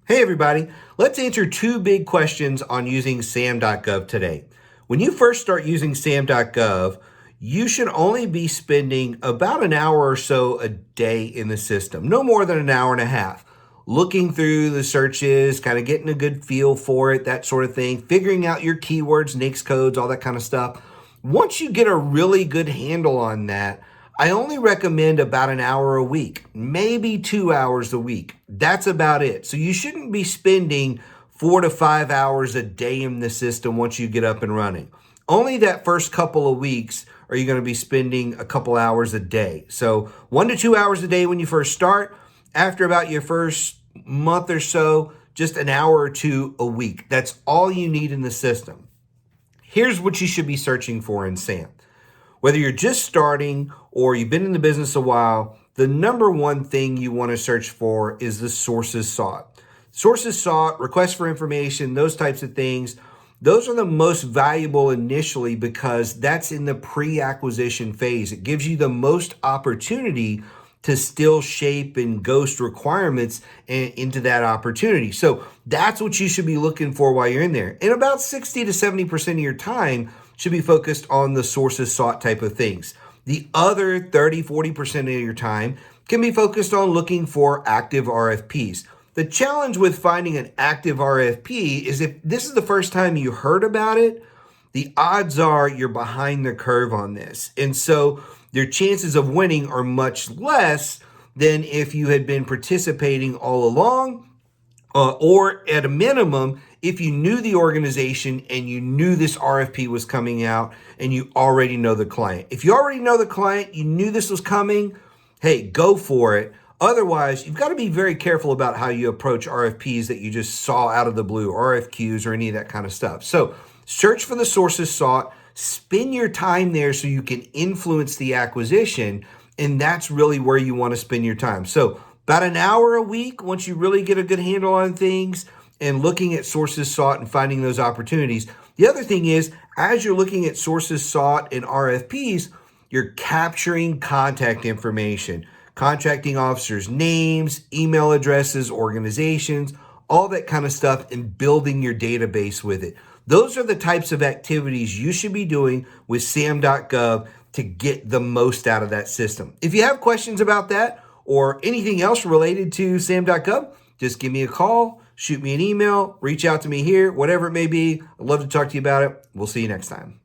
Hey everybody, let's answer two big questions on using SAM.gov today. When you first start using SAM.gov, you should only be spending about an hour or so a day in the system, no more than an hour and a half, looking through the searches, kind of getting a good feel for it, that sort of thing, figuring out your keywords, NAICS codes, all that kind of stuff. Once you get a really good handle on that, I only recommend about an hour a week, maybe 2 hours a week. That's about it. So you shouldn't be spending 4 to 5 hours a day in the system once you get up and running. Only that first couple of weeks are you going to be spending a couple hours a day. So 1 to 2 hours a day when you first start. After about your first month or so, just an hour or two a week. That's all you need in the system. Here's what you should be searching for in SAM. Whether you're just starting or you've been in the business a while, the number one thing you want to search for is the sources sought. Sources sought, requests for information, those types of things, those are the most valuable initially because that's in the pre-acquisition phase. It gives you the most opportunity to still shape and ghost requirements into that opportunity. So that's what you should be looking for while you're in there. And about 60 to 70% of your time should be focused on the sources sought type of things. The other 30, 40% of your time can be focused on looking for active RFPs. The challenge with finding an active RFP is if this is the first time you heard about it, the odds are you're behind the curve on this. And so your chances of winning are much less than if you had been participating all along, or at a minimum, if you knew the organization and you knew this RFP was coming out and you already know the client. If you already know the client, you knew this was coming, hey, go for it. Otherwise, you've got to be very careful about how you approach RFPs that you just saw out of the blue, RFQs or any of that kind of stuff. So search for the sources sought, spend your time there so you can influence the acquisition, and that's really where you want to spend your time. So about an hour a week, once you really get a good handle on things and looking at sources sought and finding those opportunities. The other thing is, as you're looking at sources sought and RFPs, you're capturing contact information, contracting officers' names, email addresses, organizations, all that kind of stuff, and building your database with it. Those are the types of activities you should be doing with SAM.gov to get the most out of that system. If you have questions about that or anything else related to SAM.gov, just give me a call, shoot me an email, reach out to me here, whatever it may be. I'd love to talk to you about it. We'll see you next time.